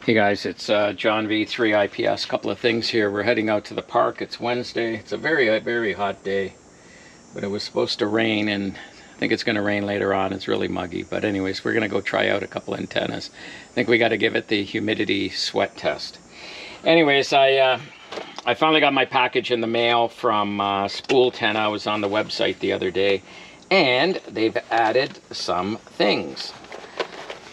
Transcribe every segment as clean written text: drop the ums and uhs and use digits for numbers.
Hey guys, it's John V3 IPS. Couple of things here. We're heading out to the park. It's Wednesday. It's a very hot day, but it was supposed to rain, and I think it's going to rain later on. It's really muggy, but anyways, we're going to go try out a couple antennas. I think we got to give it the humidity sweat test. Anyways, I finally got my package in the mail from Spooltenna. I was on the website the other day, and they've added some things.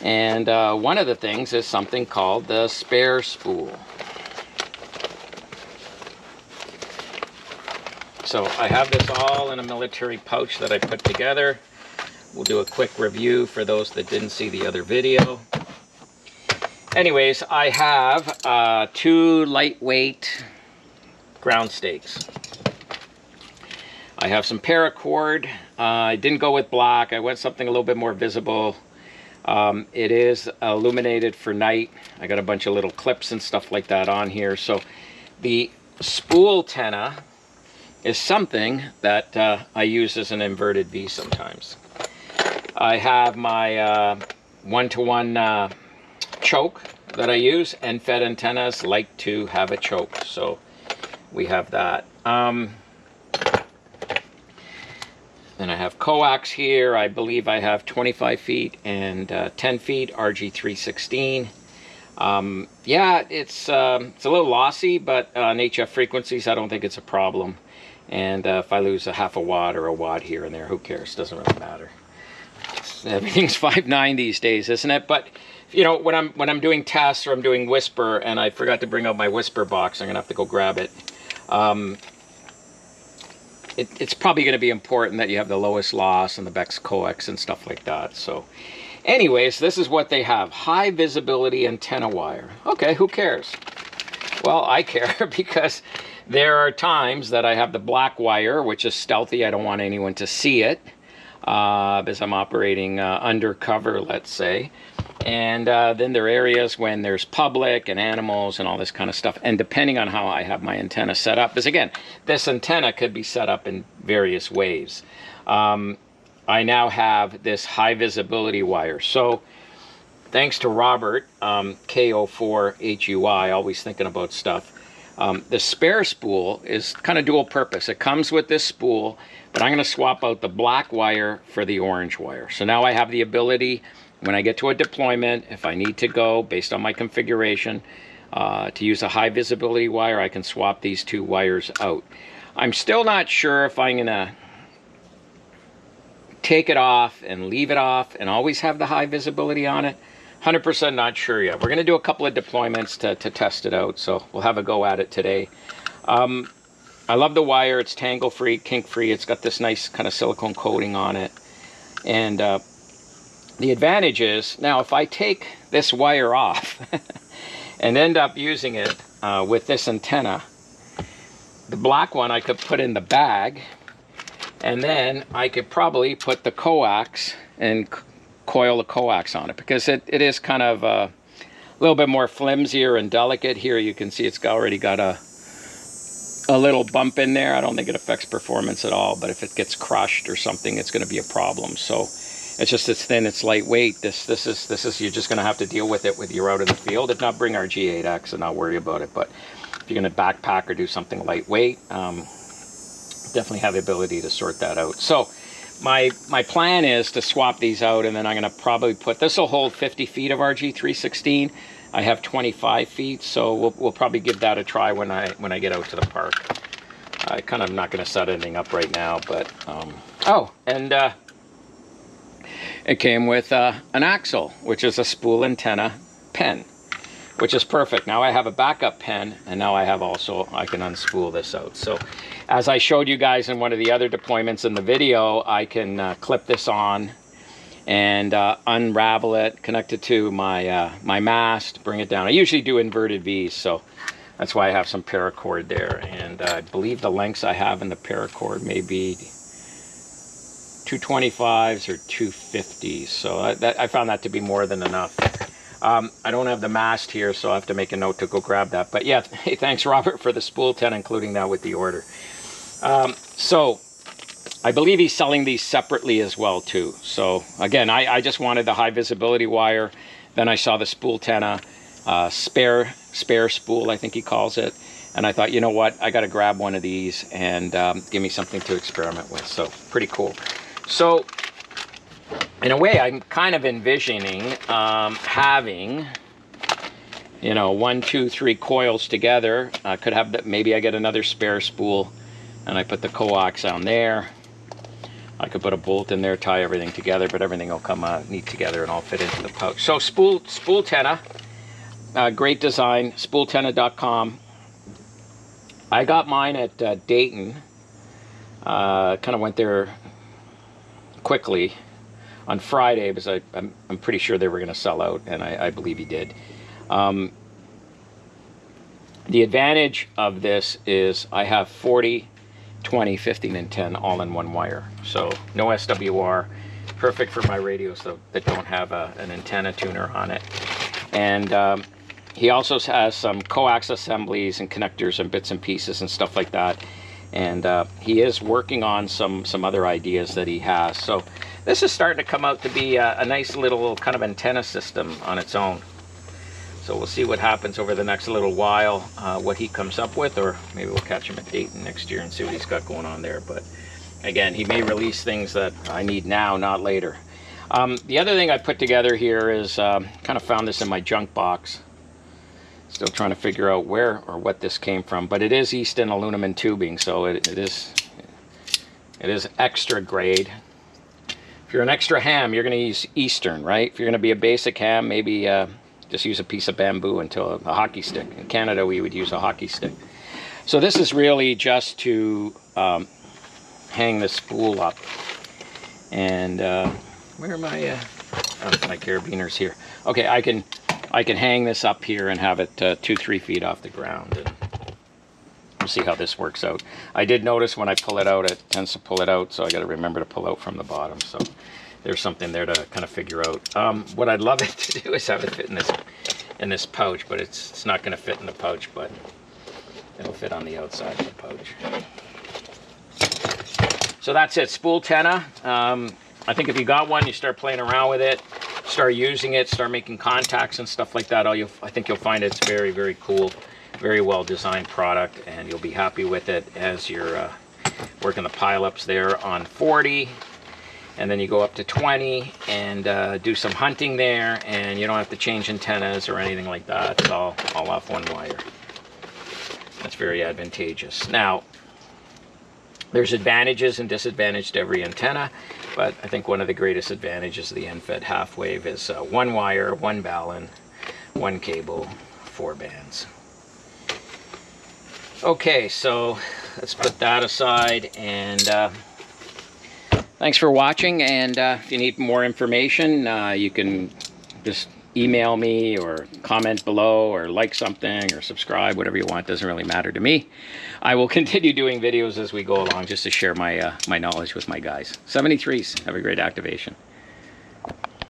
And one of the things is something called the Spare Spool. So I have this all in a military pouch that I put together. We'll do a quick review for those that didn't see the other video. Anyways, I have 2 lightweight ground stakes. I have some paracord. I didn't go with black. I went something a little bit more visible. It is illuminated for night. I got a bunch of little clips and stuff like that on here. So the Spooltenna is something that I use as an inverted V sometimes. I have my one-to-one choke that I use, and fed antennas like to have a choke. So we have that. Then I have coax here. I believe I have 25 feet and 10 feet, RG316. Yeah, it's a little lossy, but on HF frequencies, I don't think it's a problem. And if I lose a half a watt or a watt here and there, who cares? Doesn't really matter. Everything's 5.9 these days, isn't it? But you know, when I'm doing tests or I'm doing whisper, and I forgot to bring out my whisper box, I'm gonna have to go grab it. It's probably going to be important that you have the lowest loss and the best coax and stuff like that. So anyways, this is what they have. High visibility antenna wire. Okay, who cares? Well, I care because there are times that I have the black wire, which is stealthy. I don't want anyone to see it because I'm operating undercover, let's say. And then there are areas when there's public and animals and all this kind of stuff. And depending on how I have my antenna set up, because again, this antenna could be set up in various ways. I now have this high visibility wire. So thanks to Robert, KO4HUI, always thinking about stuff. The Spare Spool is kind of dual purpose. It comes with this spool, but I'm going to swap out the black wire for the orange wire. So now I have the ability, when I get to a deployment, if I need to go, based on my configuration, to use a high visibility wire, I can swap these 2 wires out. I'm still not sure if I'm going to take it off and leave it off and always have the high visibility on it. 100% not sure yet. We're going to do a couple of deployments to test it out, so we'll have a go at it today. I love the wire. It's tangle-free, kink-free. It's got this nice kind of silicone coating on it. And the advantage is, now if I take this wire off and end up using it with this antenna, the black one I could put in the bag, and then I could probably put the coax and coil the coax on it, because it is kind of a little bit more flimsier and delicate. Here you can see it's already got a little bump in there. I don't think it affects performance at all, but if it gets crushed or something, it's going to be a problem. So it's just, it's thin, it's lightweight. This is you're just going to have to deal with it with you're out in the field. If not, bring our G8X and not worry about it. But if you're going to backpack or do something lightweight, definitely have the ability to sort that out. So my plan is to swap these out, and then I'm going to probably put, this will hold 50 feet of RG316. I have 25 feet, so we'll probably give that a try when I get out to the park. I kind of not going to set anything up right now, but oh, and it came with an axle, which is a Spooltenna pen, which is perfect. Now I have a backup pen, and now I have also, I can unspool this out. So as I showed you guys in one of the other deployments in the video, I can clip this on and unravel it, connect it to my my mast, bring it down. I usually do inverted V's, so that's why I have some paracord there. And I believe the lengths I have in the paracord may be 225s or 250s, so I found that to be more than enough. I don't have the mast here, so I have to make a note to go grab that. But yeah, hey, thanks Robert for the Spooltenna, including that with the order. So I believe he's selling these separately as well too. So again, I just wanted the high visibility wire. Then I saw the Spooltenna. Spare Spool, I think he calls it. And I thought, you know what, I got to grab one of these and give me something to experiment with. So pretty cool. So in a way, I'm kind of envisioning having, you know, 1, 2, 3 coils together. I could have, maybe I get another spare spool and I put the coax on there. I could put a bolt in there, tie everything together, but everything will come neat together and all fit into the pouch. So Spooltenna, great design, spooltenna.com. I got mine at Dayton. Kind of went there quickly on Friday because I'm pretty sure they were going to sell out, and I believe he did. The advantage of this is I have 40, 20, 15, and 10 all in one wire. So no SWR, perfect for my radios that don't have an antenna tuner on it. And he also has some coax assemblies and connectors and bits and pieces and stuff like that. And he is working on some other ideas that he has. So this is starting to come out to be a nice little kind of antenna system on its own. So we'll see what happens over the next little while, what he comes up with, or maybe we'll catch him at Dayton next year and see what he's got going on there. But again, he may release things that I need now, not later. The other thing I put together here is, kind of found this in my junk box. Still trying to figure out where or what this came from, but it is Easton aluminum tubing, so it is extra grade. If you're an extra ham, you're going to use Eastern, right? If you're going to be a basic ham, maybe just use a piece of bamboo until a hockey stick. In Canada, we would use a hockey stick. So this is really just to hang the spool up. And where are my my carabiners here? Okay, I can hang this up here and have it 2-3 feet off the ground. And we'll see how this works out. I did notice when I pull it out, it tends to pull it out, so I got to remember to pull out from the bottom. So there's something there to kind of figure out. What I'd love it to do is have it fit in this pouch, but it's not going to fit in the pouch, but it'll fit on the outside of the pouch. So that's it, Spooltenna. I think if you got one, you start playing around with it, start using it, start making contacts and stuff like that. I think you'll find it's very, very cool, very well designed product, and you'll be happy with it as you're working the pileups there on 40. And then you go up to 20 and do some hunting there, and you don't have to change antennas or anything like that. It's all off one wire. That's very advantageous. Now, there's advantages and disadvantages to every antenna, but I think one of the greatest advantages of the end-fed half-wave is one wire, one balun, one cable, 4 bands. Okay, so let's put that aside, and thanks for watching. And if you need more information, you can just email me or comment below or like something or subscribe, whatever you want. Doesn't really matter to me. I will continue doing videos as we go along just to share my my knowledge with my guys. 73s. Have a great activation.